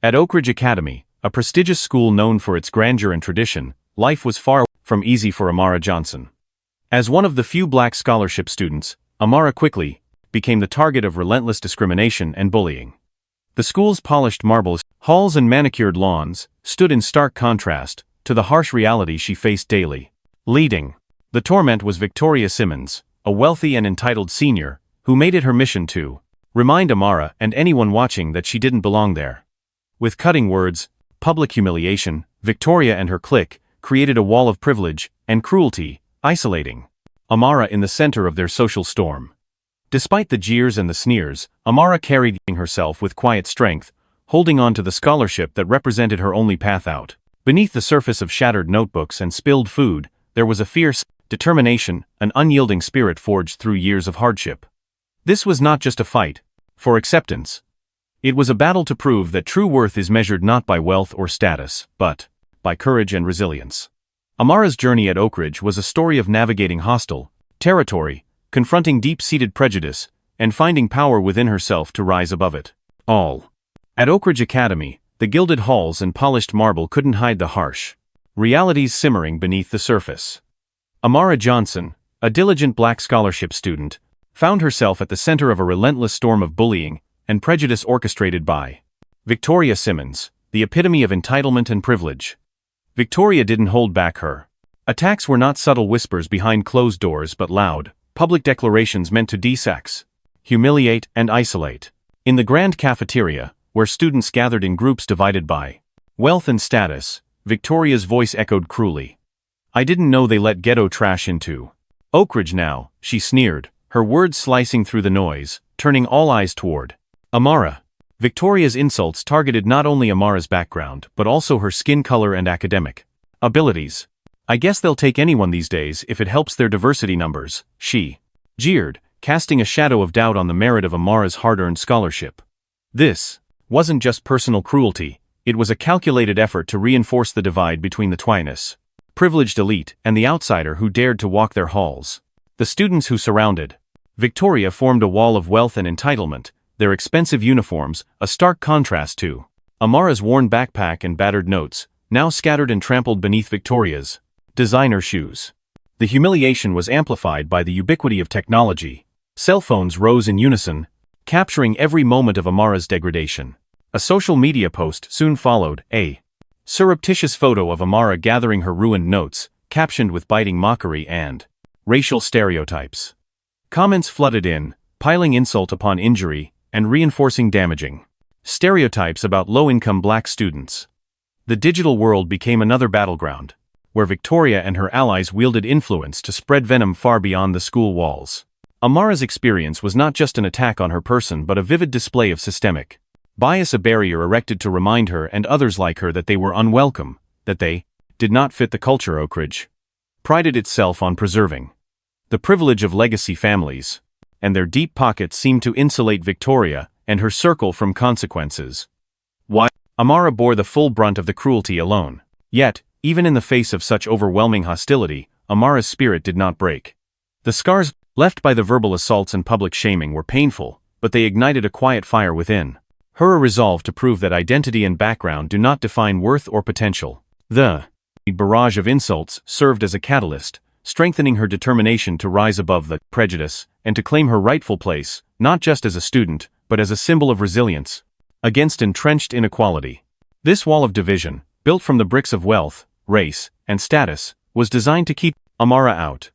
At Oak Ridge Academy, a prestigious school known for its grandeur and tradition, life was far from easy for Amara Johnson. As one of the few black scholarship students, Amara quickly became the target of relentless discrimination and bullying. The school's polished marbles, halls and manicured lawns stood in stark contrast to the harsh reality she faced daily. Leading the torment was Victoria Simmons, a wealthy and entitled senior who made it her mission to remind Amara and anyone watching that she didn't belong there. With cutting words, public humiliation, Victoria and her clique created a wall of privilege and cruelty, isolating Amara in the center of their social storm. Despite the jeers and the sneers, Amara carried herself with quiet strength, holding on to the scholarship that represented her only path out. Beneath the surface of shattered notebooks and spilled food, there was a fierce determination, an unyielding spirit forged through years of hardship. This was not just a fight for acceptance. It was a battle to prove that true worth is measured not by wealth or status, but by courage and resilience. Amara's journey at Oak Ridge was a story of navigating hostile territory, confronting deep-seated prejudice, and finding power within herself to rise above it all. At Oak Ridge Academy, the gilded halls and polished marble couldn't hide the harsh realities simmering beneath the surface. Amara Johnson, a diligent black scholarship student, found herself at the center of a relentless storm of bullying and prejudice orchestrated by Victoria Simmons, the epitome of entitlement and privilege. Victoria didn't hold back her attacks were not subtle whispers behind closed doors but loud, public declarations meant to desex, humiliate, and isolate. In the grand cafeteria, where students gathered in groups divided by wealth and status, Victoria's voice echoed cruelly. "I didn't know they let ghetto trash into Oak Ridge now," she sneered, her words slicing through the noise, turning all eyes toward Amara. Victoria's insults targeted not only Amara's background but also her skin color and academic abilities. "I guess they'll take anyone these days if it helps their diversity numbers," she jeered, casting a shadow of doubt on the merit of Amara's hard-earned scholarship. This wasn't just personal cruelty, it was a calculated effort to reinforce the divide between the twice privileged elite and the outsider who dared to walk their halls. The students who surrounded Victoria formed a wall of wealth and entitlement, their expensive uniforms a stark contrast to Amara's worn backpack and battered notes, now scattered and trampled beneath Victoria's designer shoes. The humiliation was amplified by the ubiquity of technology. Cell phones rose in unison, capturing every moment of Amara's degradation. A social media post soon followed, a surreptitious photo of Amara gathering her ruined notes, captioned with biting mockery and racial stereotypes. Comments flooded in, piling insult upon injury and reinforcing damaging stereotypes about low-income black students. The digital world became another battleground, where Victoria and her allies wielded influence to spread venom far beyond the school walls. Amara's experience was not just an attack on her person but a vivid display of systemic bias, a barrier erected to remind her and others like her that they were unwelcome, that they did not fit the culture Oak Ridge prided itself on preserving. The privilege of legacy families and their deep pockets seemed to insulate Victoria and her circle from consequences. Why? Amara bore the full brunt of the cruelty alone. Yet, even in the face of such overwhelming hostility, Amara's spirit did not break. The scars left by the verbal assaults and public shaming were painful, but they ignited a quiet fire within her, a resolve to prove that identity and background do not define worth or potential. The barrage of insults served as a catalyst, strengthening her determination to rise above the prejudice and to claim her rightful place, not just as a student, but as a symbol of resilience against entrenched inequality. This wall of division, built from the bricks of wealth, race, and status, was designed to keep Amara out.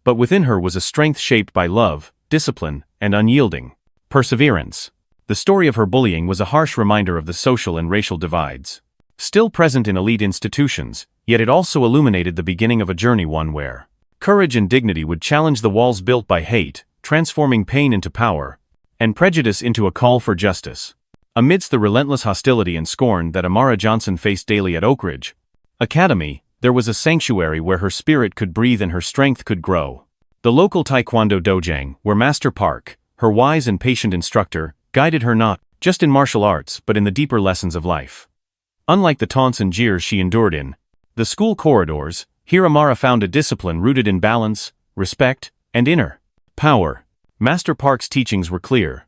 But within her was a strength shaped by love, discipline, and unyielding perseverance. The story of her bullying was a harsh reminder of the social and racial divides still present in elite institutions, yet it also illuminated the beginning of a journey, one where courage and dignity would challenge the walls built by hate, transforming pain into power, and prejudice into a call for justice. Amidst the relentless hostility and scorn that Amara Johnson faced daily at Oak Ridge Academy, there was a sanctuary where her spirit could breathe and her strength could grow. The local Taekwondo dojang, where Master Park, her wise and patient instructor, guided her not just in martial arts but in the deeper lessons of life. Unlike the taunts and jeers she endured in the school corridors, here Amara found a discipline rooted in balance, respect, and inner power. Master Park's teachings were clear.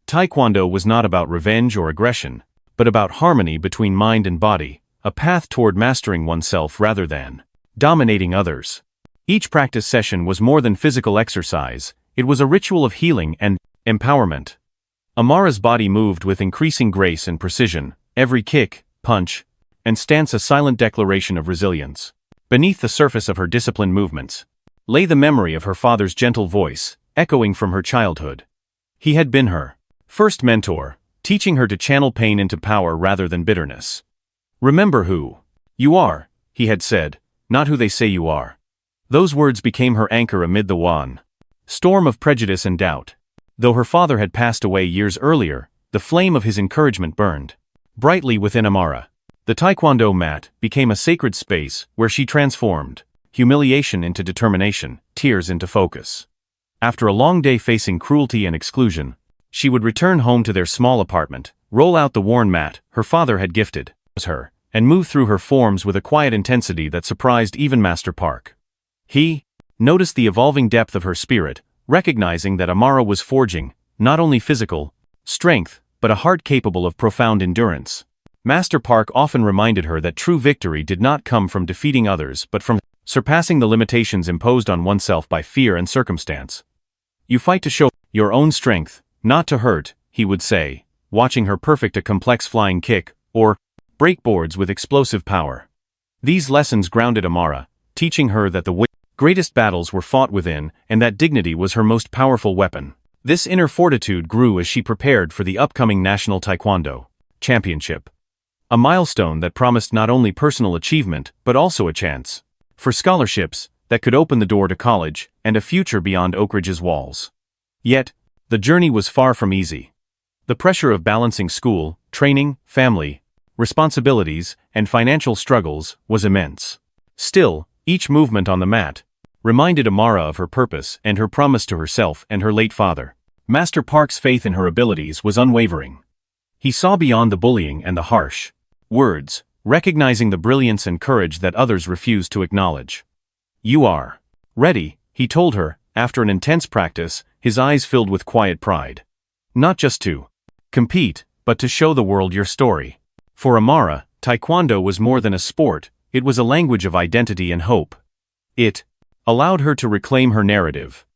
Taekwondo was not about revenge or aggression, but about harmony between mind and body, a path toward mastering oneself rather than dominating others. Each practice session was more than physical exercise, it was a ritual of healing and empowerment. Amara's body moved with increasing grace and precision, every kick, punch, and stance a silent declaration of resilience. Beneath the surface of her disciplined movements lay the memory of her father's gentle voice, echoing from her childhood. He had been her first mentor, teaching her to channel pain into power rather than bitterness. "Remember who you are," he had said, "not who they say you are." Those words became her anchor amid the storm of prejudice and doubt. Though her father had passed away years earlier, the flame of his encouragement burned brightly within Amara. The taekwondo mat became a sacred space where she transformed humiliation into determination, tears into focus. After a long day facing cruelty and exclusion, she would return home to their small apartment, roll out the worn mat her father had gifted her, and move through her forms with a quiet intensity that surprised even Master Park. He noticed the evolving depth of her spirit, recognizing that Amara was forging not only physical strength, but a heart capable of profound endurance. Master Park often reminded her that true victory did not come from defeating others but from surpassing the limitations imposed on oneself by fear and circumstance. "You fight to show your own strength, not to hurt," he would say, watching her perfect a complex flying kick, or break boards with explosive power. These lessons grounded Amara, teaching her that the greatest battles were fought within, and that dignity was her most powerful weapon. This inner fortitude grew as she prepared for the upcoming National Taekwondo Championship, a milestone that promised not only personal achievement but also a chance for scholarships that could open the door to college and a future beyond Oak Ridge's walls. Yet, the journey was far from easy. The pressure of balancing school, training, family, responsibilities, and financial struggles was immense. Still, each movement on the mat reminded Amara of her purpose and her promise to herself and her late father. Master Park's faith in her abilities was unwavering. He saw beyond the bullying and the harsh words, recognizing the brilliance and courage that others refused to acknowledge. "You are ready," he told her, after an intense practice, his eyes filled with quiet pride. "Not just to compete, but to show the world your story." For Amara, Taekwondo was more than a sport, it was a language of identity and hope. It allowed her to reclaim her narrative,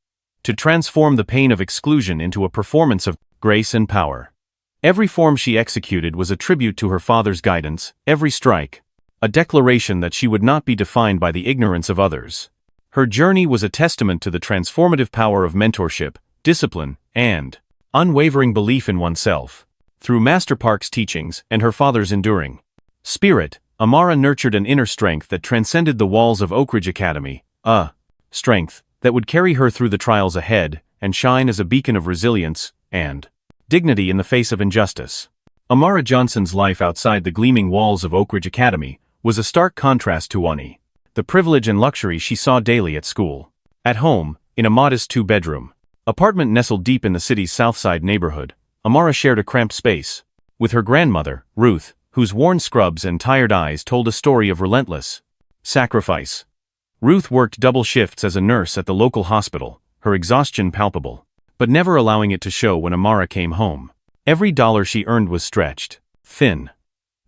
to transform the pain of exclusion into a performance of grace and power. Every form she executed was a tribute to her father's guidance, every strike a declaration that she would not be defined by the ignorance of others. Her journey was a testament to the transformative power of mentorship, discipline, and unwavering belief in oneself. Through Master Park's teachings and her father's enduring spirit, Amara nurtured an inner strength that transcended the walls of Oak Ridge Academy, a strength that would carry her through the trials ahead and shine as a beacon of resilience and dignity in the face of injustice. Amara Johnson's life outside the gleaming walls of Oak Ridge Academy was a stark contrast to the privilege and luxury she saw daily at school. At home, in a modest two-bedroom apartment nestled deep in the city's South Side neighborhood, Amara shared a cramped space with her grandmother, Ruth, whose worn scrubs and tired eyes told a story of relentless sacrifice. Ruth worked double shifts as a nurse at the local hospital, her exhaustion palpable, but never allowing it to show when Amara came home. Every dollar she earned was stretched thin,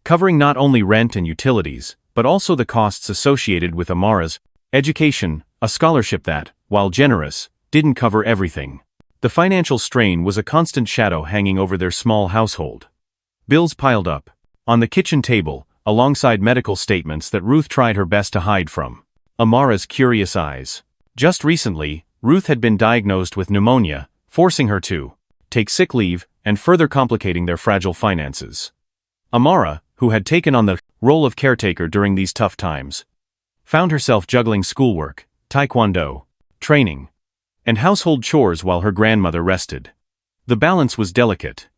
covering not only rent and utilities, but also the costs associated with Amara's education, a scholarship that, while generous, didn't cover everything. The financial strain was a constant shadow hanging over their small household. Bills piled up on the kitchen table, alongside medical statements that Ruth tried her best to hide from Amara's curious eyes. Just recently, Ruth had been diagnosed with pneumonia, forcing her to take sick leave and further complicating their fragile finances. Amara, who had taken on the role of caretaker during these tough times, found herself juggling schoolwork, taekwondo, training, and household chores while her grandmother rested. The balance was delicate.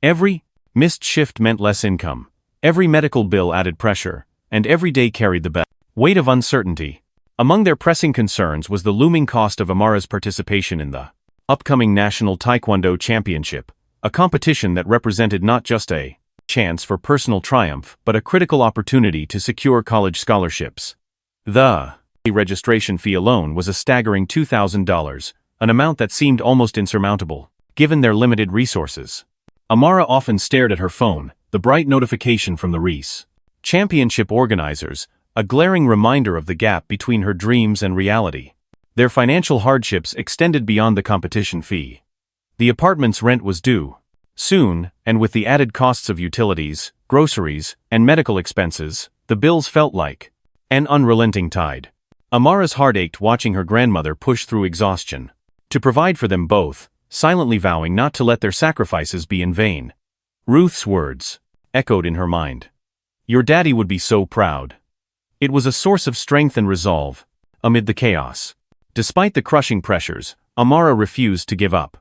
Every missed shift meant less income, every medical bill added pressure, and every day carried the weight of uncertainty. Among their pressing concerns was the looming cost of Amara's participation in the upcoming National Taekwondo Championship, a competition that represented not just a chance for personal triumph but a critical opportunity to secure college scholarships. The registration fee alone was a staggering $2,000, an amount that seemed almost insurmountable, given their limited resources. Amara often stared at her phone, the bright notification from the Reese Championship organizers, a glaring reminder of the gap between her dreams and reality. Their financial hardships extended beyond the competition fee. The apartment's rent was due soon, and with the added costs of utilities, groceries, and medical expenses, the bills felt like an unrelenting tide. Amara's heart ached watching her grandmother push through exhaustion to provide for them both, silently vowing not to let their sacrifices be in vain. Ruth's words echoed in her mind. "Your daddy would be so proud." It was a source of strength and resolve amid the chaos. Despite the crushing pressures, Amara refused to give up.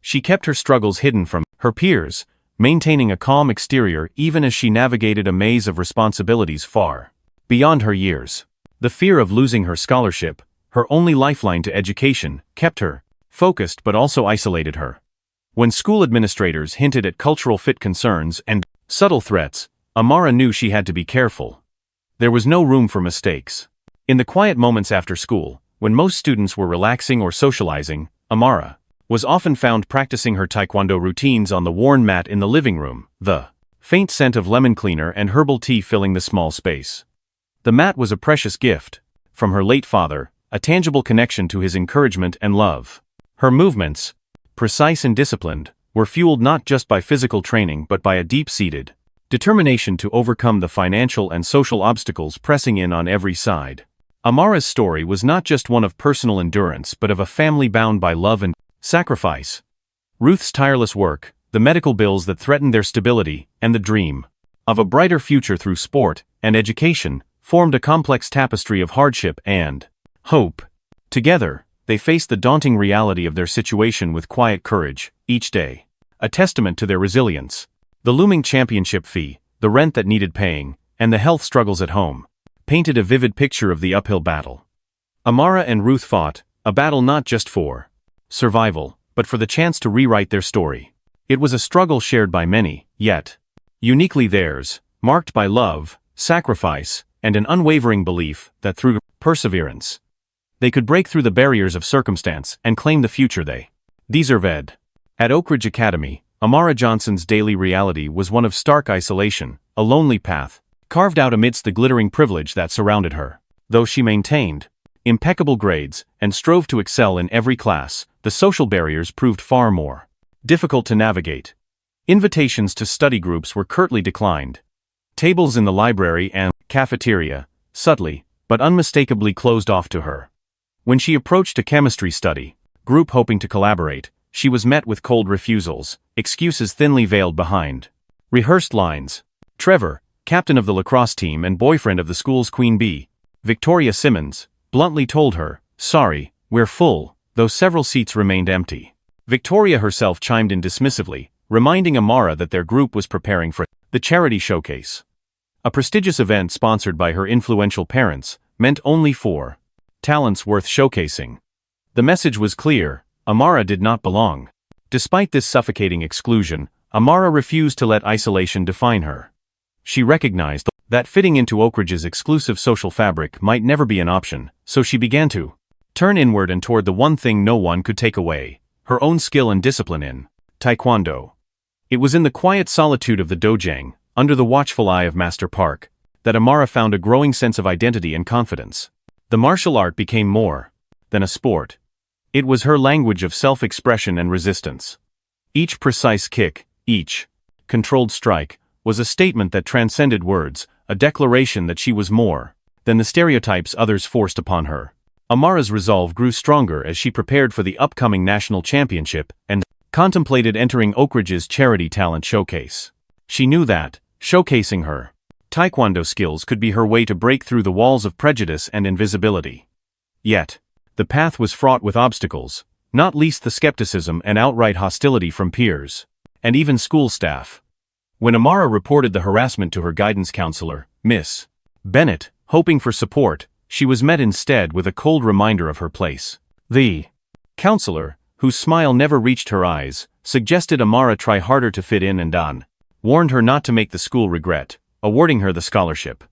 She kept her struggles hidden from her peers, maintaining a calm exterior even as she navigated a maze of responsibilities far beyond her years. The fear of losing her scholarship, her only lifeline to education, kept her focused but also isolated her. When school administrators hinted at cultural fit concerns and subtle threats, Amara knew she had to be careful. There was no room for mistakes. In the quiet moments after school, when most students were relaxing or socializing, Amara was often found practicing her taekwondo routines on the worn mat in the living room, the faint scent of lemon cleaner and herbal tea filling the small space. The mat was a precious gift from her late father, a tangible connection to his encouragement and love. Her movements, precise and disciplined, were fueled not just by physical training but by a deep-seated determination to overcome the financial and social obstacles pressing in on every side. Amara's story was not just one of personal endurance but of a family bound by love and sacrifice. Ruth's tireless work, the medical bills that threatened their stability, and the dream of a brighter future through sport and education formed a complex tapestry of hardship and hope. Together, they faced the daunting reality of their situation with quiet courage, each day a testament to their resilience. The looming championship fee, the rent that needed paying, and the health struggles at home painted a vivid picture of the uphill battle. Amara and Ruth fought, a battle not just for survival, but for the chance to rewrite their story. It was a struggle shared by many, yet uniquely theirs, marked by love, sacrifice, and an unwavering belief that through perseverance, they could break through the barriers of circumstance and claim the future they deserved. At Oak Ridge Academy, Amara Johnson's daily reality was one of stark isolation, a lonely path, carved out amidst the glittering privilege that surrounded her. Though she maintained impeccable grades and strove to excel in every class, the social barriers proved far more difficult to navigate. Invitations to study groups were curtly declined. Tables in the library and cafeteria, subtly but unmistakably closed off to her. When she approached a chemistry study group hoping to collaborate, she was met with cold refusals, excuses thinly veiled behind rehearsed lines. Trevor, captain of the lacrosse team and boyfriend of the school's queen bee, Victoria Simmons, bluntly told her, "Sorry, we're full," though several seats remained empty. Victoria herself chimed in dismissively, reminding Amara that their group was preparing for the charity showcase, a prestigious event sponsored by her influential parents, meant only for talents worth showcasing. The message was clear: Amara did not belong. Despite this suffocating exclusion, Amara refused to let isolation define her. She recognized that fitting into Oak Ridge's exclusive social fabric might never be an option, so she began to turn inward and toward the one thing no one could take away: her own skill and discipline in taekwondo. It was in the quiet solitude of the dojang, under the watchful eye of Master Park, that Amara found a growing sense of identity and confidence. The martial art became more than a sport. It was her language of self-expression and resistance. Each precise kick, each controlled strike, was a statement that transcended words, a declaration that she was more than the stereotypes others forced upon her. Amara's resolve grew stronger as she prepared for the upcoming national championship and contemplated entering Oak Ridge's charity talent showcase. She knew that showcasing her taekwondo skills could be her way to break through the walls of prejudice and invisibility. Yet, the path was fraught with obstacles, not least the skepticism and outright hostility from peers and even school staff. When Amara reported the harassment to her guidance counselor, Miss Bennett, hoping for support, she was met instead with a cold reminder of her place. The counselor, whose smile never reached her eyes, suggested Amara try harder to fit in and warned her not to make the school regret awarding her the scholarship.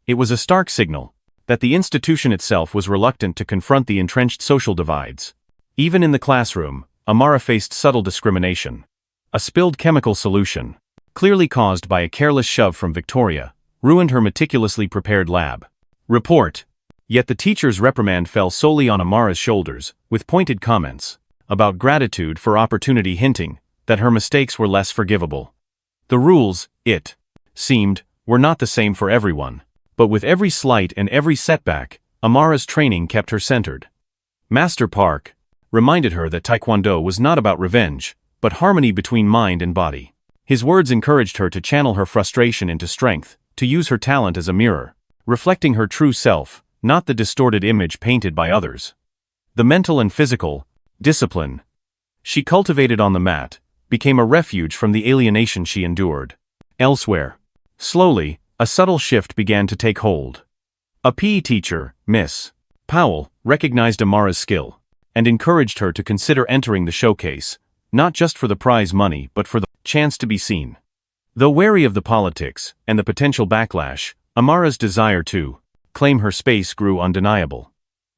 It was a stark signal that the institution itself was reluctant to confront the entrenched social divides. Even in the classroom, Amara faced subtle discrimination. A spilled chemical solution, clearly caused by a careless shove from Victoria, ruined her meticulously prepared lab report. Yet the teacher's reprimand fell solely on Amara's shoulders, with pointed comments about gratitude for opportunity, hinting that her mistakes were less forgivable. The rules, it seemed, were not the same for everyone, but with every slight and every setback, Amara's training kept her centered. Master Park reminded her that Taekwondo was not about revenge, but harmony between mind and body. His words encouraged her to channel her frustration into strength, to use her talent as a mirror, reflecting her true self, not the distorted image painted by others. The mental and physical discipline she cultivated on the mat became a refuge from the alienation she endured elsewhere. Slowly, a subtle shift began to take hold. A PE teacher, Miss Powell, recognized Amara's skill and encouraged her to consider entering the showcase, not just for the prize money but for the chance to be seen. Though wary of the politics and the potential backlash, Amara's desire to claim her space grew undeniable.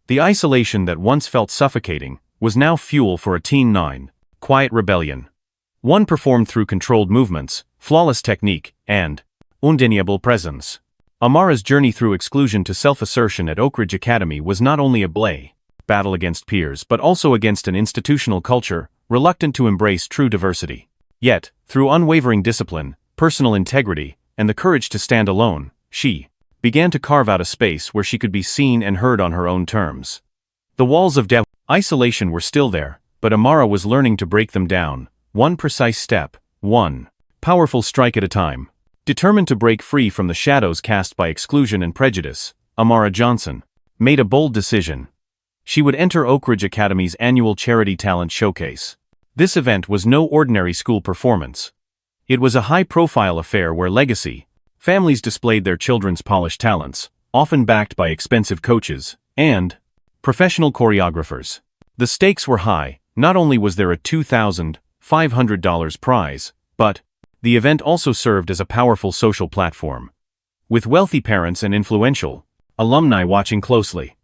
The isolation that once felt suffocating was now fuel for a teen quiet rebellion. One performed through controlled movements, flawless technique, and undeniable presence. Amara's journey through exclusion to self-assertion at Oak Ridge Academy was not only a battle against peers but also against an institutional culture reluctant to embrace true diversity. Yet, through unwavering discipline, personal integrity, and the courage to stand alone, she began to carve out a space where she could be seen and heard on her own terms. The walls of isolation were still there, but Amara was learning to break them down, one precise step, one powerful strike at a time. Determined to break free from the shadows cast by exclusion and prejudice, Amara Johnson made a bold decision. She would enter Oak Ridge Academy's annual Charity Talent Showcase. This event was no ordinary school performance. It was a high-profile affair where legacy families displayed their children's polished talents, often backed by expensive coaches and professional choreographers. The stakes were high. Not only was there a $2,500 prize, but the event also served as a powerful social platform, with wealthy parents and influential alumni watching closely.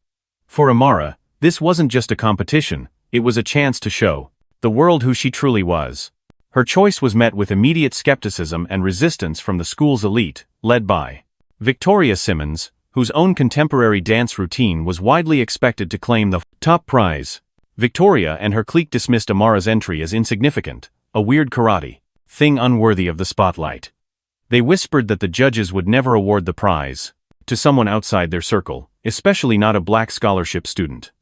For Amara, this wasn't just a competition, it was a chance to show the world who she truly was. Her choice was met with immediate skepticism and resistance from the school's elite, led by Victoria Simmons, whose own contemporary dance routine was widely expected to claim the top prize. Victoria and her clique dismissed Amara's entry as insignificant, a weird karate thing unworthy of the spotlight. They whispered that the judges would never award the prize to someone outside their circle, especially not a black scholarship student.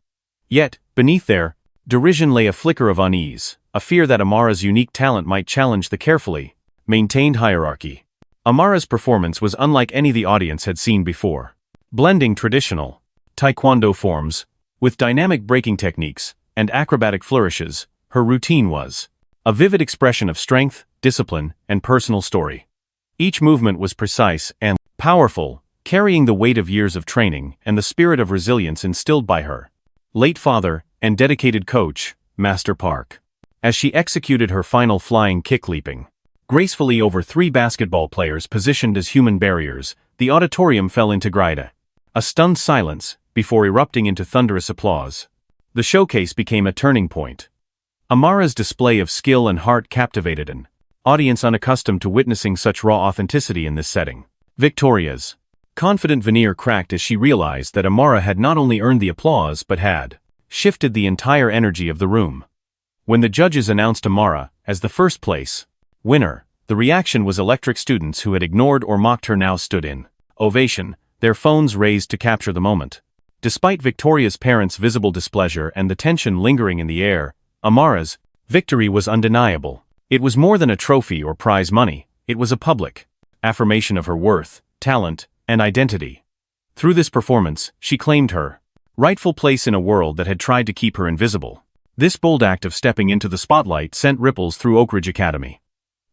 Yet, beneath their derision lay a flicker of unease, a fear that Amara's unique talent might challenge the carefully maintained hierarchy. Amara's performance was unlike any the audience had seen before. Blending traditional Taekwondo forms with dynamic breaking techniques and acrobatic flourishes, her routine was a vivid expression of strength, discipline, and personal story. Each movement was precise and powerful, carrying the weight of years of training and the spirit of resilience instilled by her late father and dedicated coach, Master Park. As she executed her final flying kick, leaping gracefully over 3 basketball players positioned as human barriers, the auditorium fell into a stunned silence before erupting into thunderous applause. The showcase became a turning point. Amara's display of skill and heart captivated an audience unaccustomed to witnessing such raw authenticity in this setting. Victoria's confident veneer cracked as she realized that Amara had not only earned the applause but had shifted the entire energy of the room. When the judges announced Amara as the first place winner, the reaction was electric. Students who had ignored or mocked her now stood in ovation, their phones raised to capture the moment. Despite Victoria's parents' visible displeasure and the tension lingering in the air, Amara's victory was undeniable. It was more than a trophy or prize money, it was a public affirmation of her worth, talent, and identity. Through this performance, she claimed her rightful place in a world that had tried to keep her invisible. This bold act of stepping into the spotlight sent ripples through Oak Ridge Academy.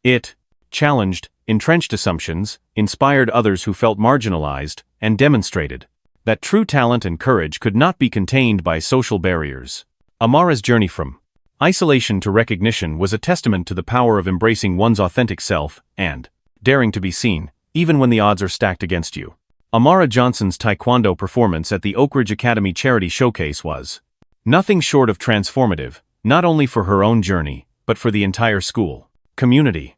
It challenged entrenched assumptions, inspired others who felt marginalized, and demonstrated that true talent and courage could not be contained by social barriers. Amara's journey from isolation to recognition was a testament to the power of embracing one's authentic self and daring to be seen, even when the odds are stacked against you. Amara Johnson's Taekwondo performance at the Oak Ridge Academy Charity Showcase was nothing short of transformative, not only for her own journey, but for the entire school community.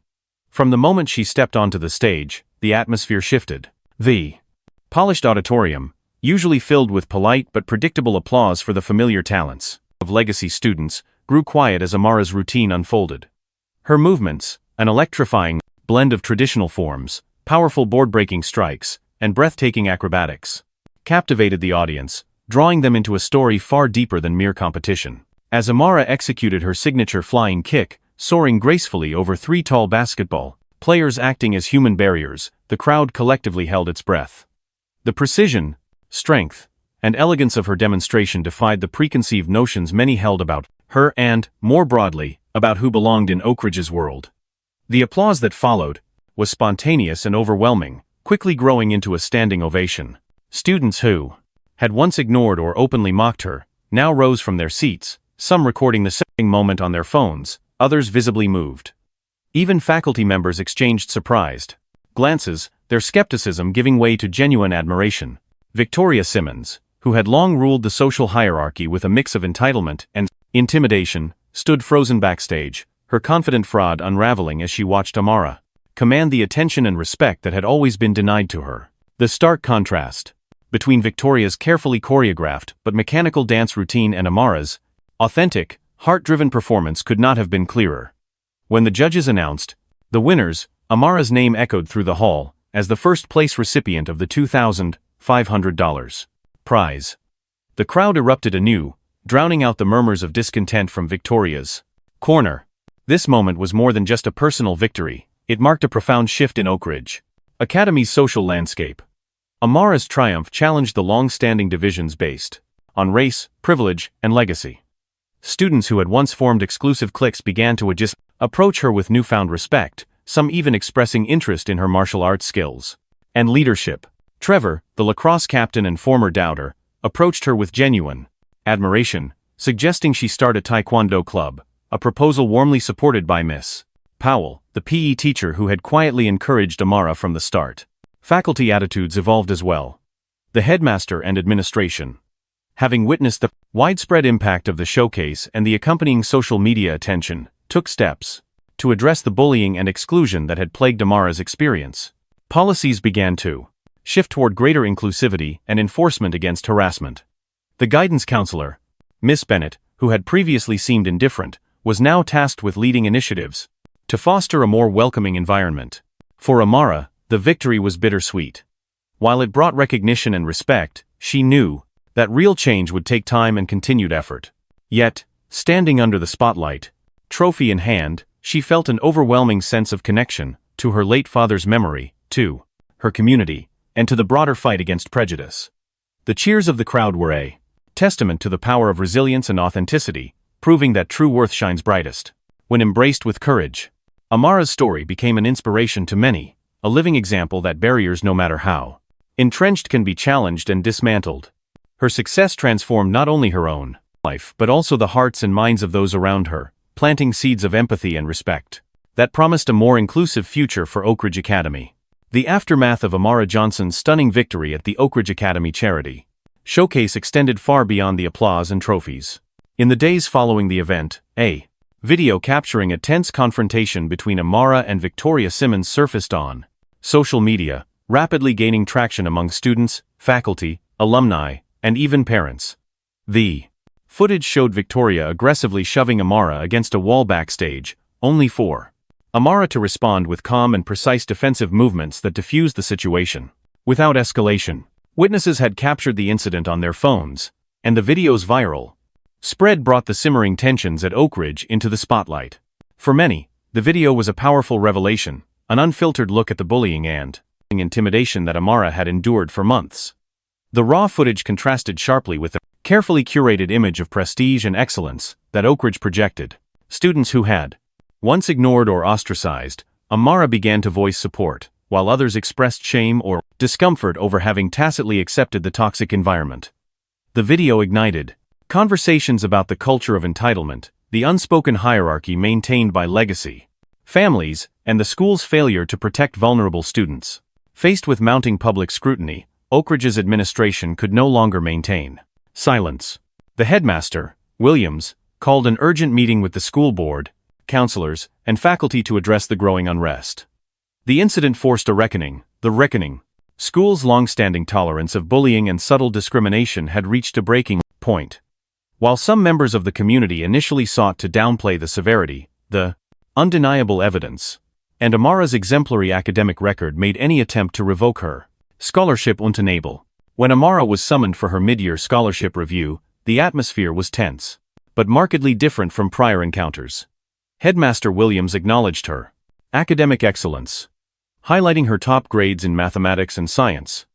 From the moment she stepped onto the stage, the atmosphere shifted. The polished auditorium, usually filled with polite but predictable applause for the familiar talents of legacy students, grew quiet as Amara's routine unfolded. Her movements, an electrifying blend of traditional forms, powerful board-breaking strikes, and breathtaking acrobatics, captivated the audience, drawing them into a story far deeper than mere competition. As Amara executed her signature flying kick, soaring gracefully over 3 tall basketball players acting as human barriers, the crowd collectively held its breath. The precision, strength, and elegance of her demonstration defied the preconceived notions many held about her and, more broadly, about who belonged in Oak Ridge's world. The applause that followed was spontaneous and overwhelming, quickly growing into a standing ovation. Students who had once ignored or openly mocked her now rose from their seats, some recording the same moment on their phones, others visibly moved. Even faculty members exchanged surprised glances, their skepticism giving way to genuine admiration. Victoria Simmons, who had long ruled the social hierarchy with a mix of entitlement and intimidation, stood frozen backstage, her confident fraud unraveling as she watched Amara command the attention and respect that had always been denied to her. The stark contrast between Victoria's carefully choreographed but mechanical dance routine and Amara's authentic, heart-driven performance could not have been clearer. When the judges announced the winners, Amara's name echoed through the hall as the first-place recipient of the $2,500 prize. The crowd erupted anew, drowning out the murmurs of discontent from Victoria's corner. This moment was more than just a personal victory, it marked a profound shift in Oak Ridge Academy's social landscape. Amara's triumph challenged the long-standing divisions based on race, privilege, and legacy. Students who had once formed exclusive cliques began to approach her with newfound respect, some even expressing interest in her martial arts skills and leadership. Trevor, the lacrosse captain and former doubter, approached her with genuine admiration, suggesting she start a taekwondo club, a proposal warmly supported by Miss Powell, the PE teacher who had quietly encouraged Amara from the start. Faculty attitudes evolved as well. The headmaster and administration, having witnessed the widespread impact of the showcase and the accompanying social media attention, took steps to address the bullying and exclusion that had plagued Amara's experience. Policies began to shift toward greater inclusivity and enforcement against harassment. The guidance counselor, Miss Bennett, who had previously seemed indifferent, was now tasked with leading initiatives to foster a more welcoming environment. For Amara, the victory was bittersweet. While it brought recognition and respect, she knew that real change would take time and continued effort. Yet, standing under the spotlight, trophy in hand, she felt an overwhelming sense of connection to her late father's memory, to her community, and to the broader fight against prejudice. The cheers of the crowd were a testament to the power of resilience and authenticity, proving that true worth shines brightest when embraced with courage. Amara's story became an inspiration to many, a living example that barriers, no matter how entrenched, can be challenged and dismantled. Her success transformed not only her own life but also the hearts and minds of those around her, planting seeds of empathy and respect that promised a more inclusive future for Oak Ridge Academy. The aftermath of Amara Johnson's stunning victory at the Oak Ridge Academy charity showcase extended far beyond the applause and trophies. In the days following the event, a video capturing a tense confrontation between Amara and Victoria Simmons surfaced on social media, rapidly gaining traction among students, faculty, alumni, and even parents. The footage showed Victoria aggressively shoving Amara against a wall backstage, only for Amara to respond with calm and precise defensive movements that diffused the situation. Without escalation, witnesses had captured the incident on their phones, and the video's viral spread brought the simmering tensions at Oak Ridge into the spotlight. For many, the video was a powerful revelation, an unfiltered look at the bullying and intimidation that Amara had endured for months. The raw footage contrasted sharply with the carefully curated image of prestige and excellence that Oak Ridge projected. Students who had once ignored or ostracized Amara began to voice support, while others expressed shame or discomfort over having tacitly accepted the toxic environment. The video ignited conversations about the culture of entitlement, the unspoken hierarchy maintained by legacy families, and the school's failure to protect vulnerable students. Faced with mounting public scrutiny, Oak Ridge's administration could no longer maintain silence. The headmaster, Williams, called an urgent meeting with the school board, counselors, and faculty to address the growing unrest. The incident forced a reckoning, the reckoning. School's long-standing tolerance of bullying and subtle discrimination had reached a breaking point. While some members of the community initially sought to downplay the severity, the undeniable evidence, and Amara's exemplary academic record made any attempt to revoke her scholarship untenable. When Amara was summoned for her mid-year scholarship review, the atmosphere was tense, but markedly different from prior encounters. Headmaster Williams acknowledged her academic excellence, highlighting her top grades in mathematics and science,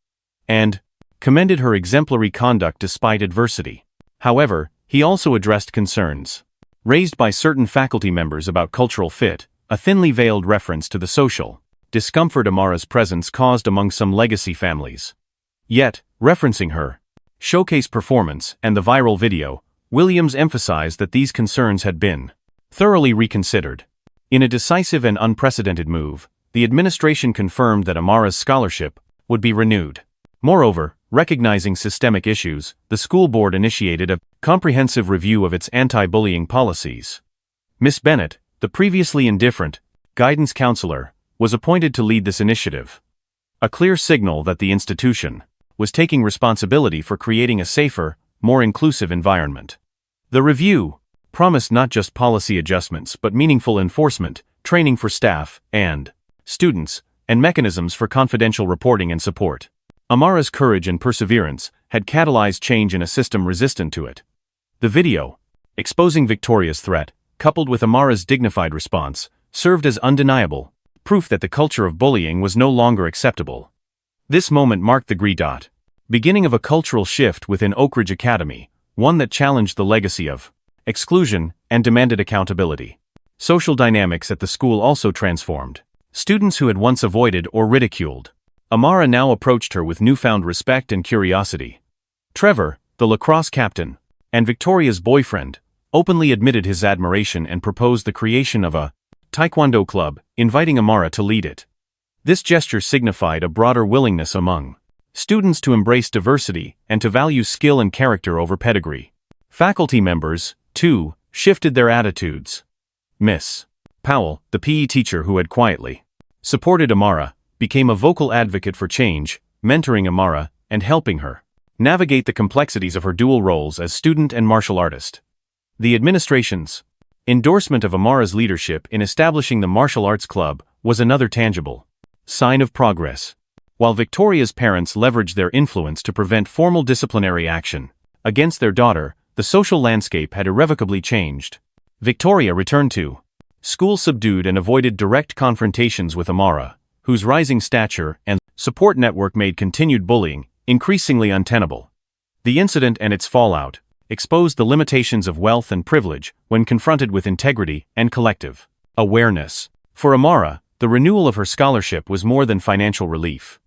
and commended her exemplary conduct despite adversity. However, he also addressed concerns raised by certain faculty members about cultural fit, a thinly veiled reference to the social discomfort Amara's presence caused among some legacy families. Yet, referencing her showcase performance and the viral video, Williams emphasized that these concerns had been thoroughly reconsidered. In a decisive and unprecedented move, the administration confirmed that Amara's scholarship would be renewed. Moreover, recognizing systemic issues, the school board initiated a comprehensive review of its anti-bullying policies. Miss Bennett, the previously indifferent guidance counselor, was appointed to lead this initiative. A clear signal that the institution was taking responsibility for creating a safer, more inclusive environment. The review promised not just policy adjustments but meaningful enforcement, training for staff and students, and mechanisms for confidential reporting and support. Amara's courage and perseverance had catalyzed change in a system resistant to it. The video, exposing Victoria's threat, coupled with Amara's dignified response, served as undeniable proof that the culture of bullying was no longer acceptable. This moment marked the beginning of a cultural shift within Oak Ridge Academy, one that challenged the legacy of exclusion and demanded accountability. Social dynamics at the school also transformed. Students who had once avoided or ridiculed Amara now approached her with newfound respect and curiosity. Trevor, the lacrosse captain, and Victoria's boyfriend, openly admitted his admiration and proposed the creation of a taekwondo club, inviting Amara to lead it. This gesture signified a broader willingness among students to embrace diversity and to value skill and character over pedigree. Faculty members, too, shifted their attitudes. Miss Powell, the PE teacher who had quietly supported Amara, became a vocal advocate for change, mentoring Amara and helping her navigate the complexities of her dual roles as student and martial artist. The administration's endorsement of Amara's leadership in establishing the martial arts club was another tangible sign of progress. While Victoria's parents leveraged their influence to prevent formal disciplinary action against their daughter, the social landscape had irrevocably changed. Victoria returned to school subdued and avoided direct confrontations with Amara, whose rising stature and support network made continued bullying increasingly untenable. The incident and its fallout exposed the limitations of wealth and privilege when confronted with integrity and collective awareness. For Amara, the renewal of her scholarship was more than financial relief.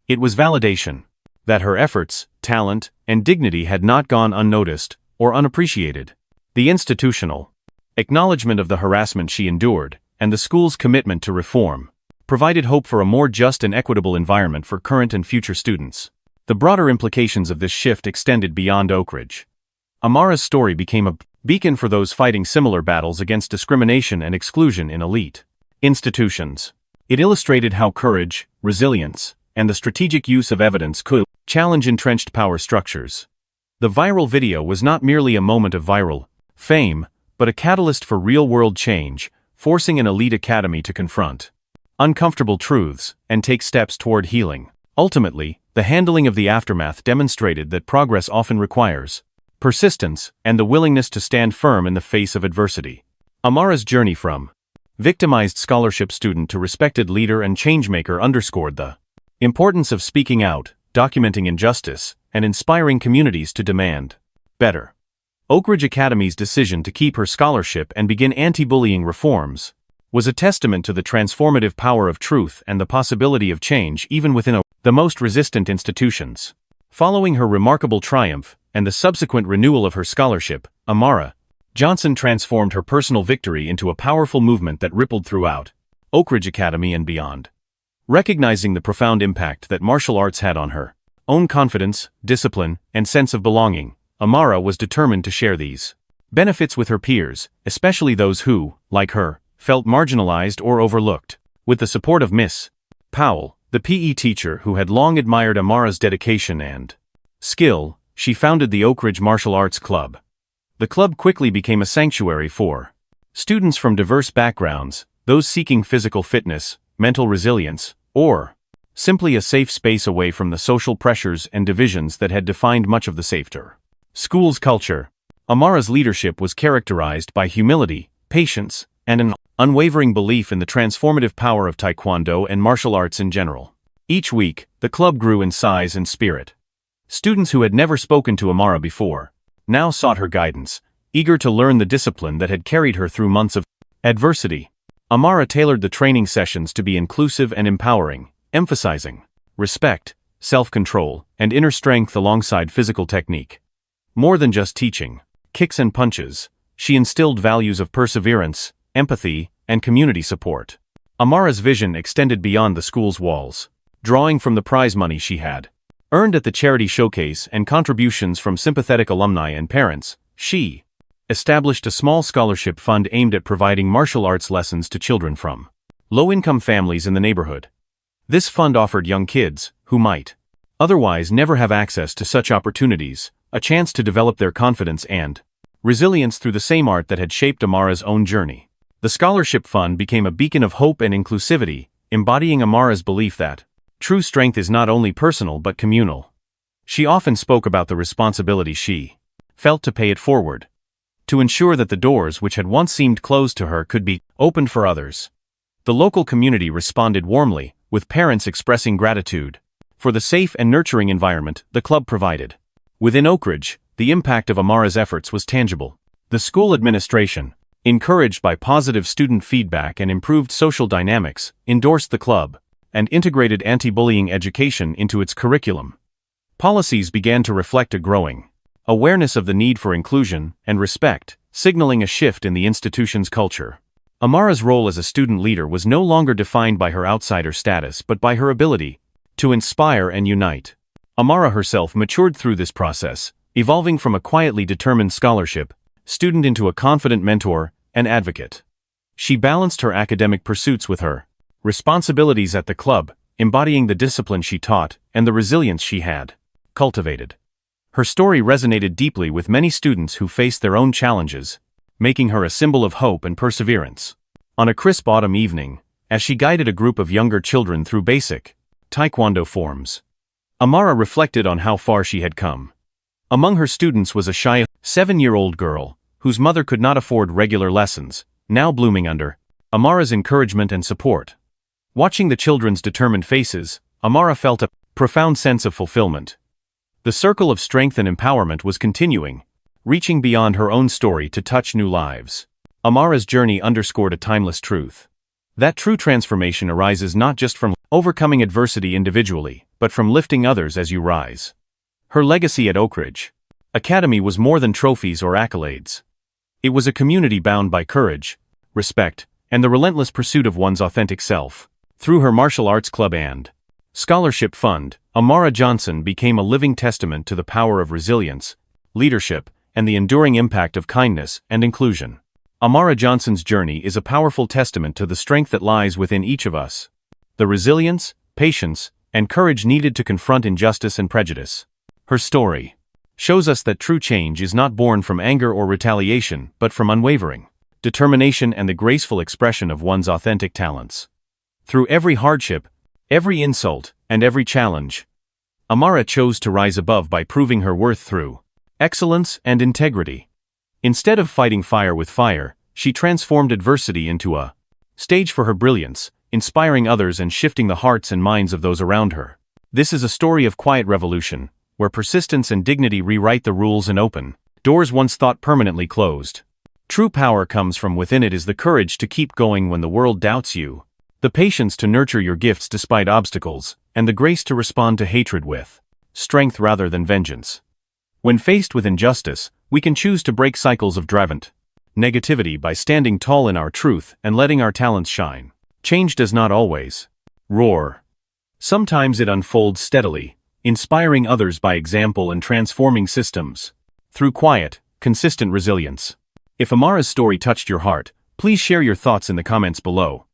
It was validation that her efforts, talent, and dignity had not gone unnoticed or unappreciated. The institutional acknowledgement of the harassment she endured, and the school's commitment to reform, provided hope for a more just and equitable environment for current and future students. The broader implications of this shift extended beyond Oak Ridge. Amara's story became a beacon for those fighting similar battles against discrimination and exclusion in elite institutions. It illustrated how courage, resilience, and the strategic use of evidence could challenge entrenched power structures. The viral video was not merely a moment of viral fame, but a catalyst for real-world change, forcing an elite academy to confront uncomfortable truths and take steps toward healing. Ultimately, the handling of the aftermath demonstrated that progress often requires persistence and the willingness to stand firm in the face of adversity. Amara's journey from victimized scholarship student to respected leader and changemaker underscored the importance of speaking out, documenting injustice, and inspiring communities to demand better. Oak Ridge Academy's decision to keep her scholarship and begin anti-bullying reforms was a testament to the transformative power of truth and the possibility of change even within the most resistant institutions. Following her remarkable triumph and the subsequent renewal of her scholarship, Amara Johnson transformed her personal victory into a powerful movement that rippled throughout Oak Ridge Academy and beyond. Recognizing the profound impact that martial arts had on her own confidence, discipline, and sense of belonging, Amara was determined to share these Benefits with her peers, especially those who, like her, felt marginalized or overlooked. With the support of Miss Powell, the PE teacher who had long admired Amara's dedication and skill, she founded the Oak Ridge Martial Arts Club. The club quickly became a sanctuary for students from diverse backgrounds, those seeking physical fitness, mental resilience, or simply a safe space away from the social pressures and divisions that had defined much of the Safter school's culture. Amara's leadership was characterized by humility, patience, and an unwavering belief in the transformative power of Taekwondo and martial arts in general. Each week, the club grew in size and spirit. Students who had never spoken to Amara before now sought her guidance, eager to learn the discipline that had carried her through months of adversity. Amara tailored the training sessions to be inclusive and empowering, emphasizing respect, self-control, and inner strength alongside physical technique. More than just teaching kicks and punches, she instilled values of perseverance, empathy, and community support. Amara's vision extended beyond the school's walls. Drawing from the prize money she had earned at the charity showcase and contributions from sympathetic alumni and parents, she established a small scholarship fund aimed at providing martial arts lessons to children from low-income families in the neighborhood. This fund offered young kids, who might otherwise never have access to such opportunities, a chance to develop their confidence and resilience through the same art that had shaped Amara's own journey. The scholarship fund became a beacon of hope and inclusivity, embodying Amara's belief that true strength is not only personal but communal. She often spoke about the responsibility she felt to pay it forward, to ensure that the doors which had once seemed closed to her could be opened for others. The local community responded warmly, with parents expressing gratitude for the safe and nurturing environment the club provided. Within Oak Ridge, the impact of Amara's efforts was tangible. The school administration, encouraged by positive student feedback and improved social dynamics, endorsed the club and integrated anti-bullying education into its curriculum. Policies began to reflect a growing awareness of the need for inclusion and respect, signaling a shift in the institution's culture. Amara's role as a student leader was no longer defined by her outsider status but by her ability to inspire and unite. Amara herself matured through this process, evolving from a quietly determined scholarship student into a confident mentor and advocate. She balanced her academic pursuits with her responsibilities at the club, embodying the discipline she taught and the resilience she had cultivated. Her story resonated deeply with many students who faced their own challenges, making her a symbol of hope and perseverance. On a crisp autumn evening, as she guided a group of younger children through basic Taekwondo forms, Amara reflected on how far she had come. Among her students was a shy 7-year-old girl, whose mother could not afford regular lessons, now blooming under Amara's encouragement and support. Watching the children's determined faces, Amara felt a profound sense of fulfillment. The circle of strength and empowerment was continuing, reaching beyond her own story to touch new lives. Amara's journey underscored a timeless truth. That true transformation arises not just from overcoming adversity individually, but from lifting others as you rise. Her legacy at Oak Ridge Academy was more than trophies or accolades. It was a community bound by courage, respect, and the relentless pursuit of one's authentic self. Through her martial arts club and scholarship fund, Amara Johnson became a living testament to the power of resilience, leadership, and the enduring impact of kindness and inclusion. Amara Johnson's journey is a powerful testament to the strength that lies within each of us. The resilience, patience, and courage needed to confront injustice and prejudice. Her story shows us that true change is not born from anger or retaliation, but from unwavering determination and the graceful expression of one's authentic talents. Through every hardship, every insult, and every challenge, Amara chose to rise above by proving her worth through excellence and integrity. Instead of fighting fire with fire, she transformed adversity into a stage for her brilliance, inspiring others and shifting the hearts and minds of those around her. This is a story of quiet revolution, where persistence and dignity rewrite the rules and open doors once thought permanently closed. True power comes from within. It is the courage to keep going when the world doubts you, the patience to nurture your gifts despite obstacles, and the grace to respond to hatred with strength rather than vengeance. When faced with injustice, we can choose to break cycles of driven negativity by standing tall in our truth and letting our talents shine. Change does not always roar. Sometimes it unfolds steadily, inspiring others by example and transforming systems through quiet, consistent resilience. If Amara's story touched your heart, please share your thoughts in the comments below.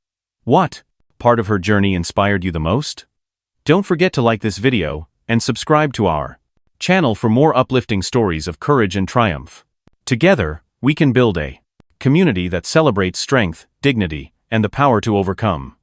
What part of her journey inspired you the most? Don't forget to like this video and subscribe to our channel for more uplifting stories of courage and triumph. Together, we can build a community that celebrates strength, dignity, and the power to overcome.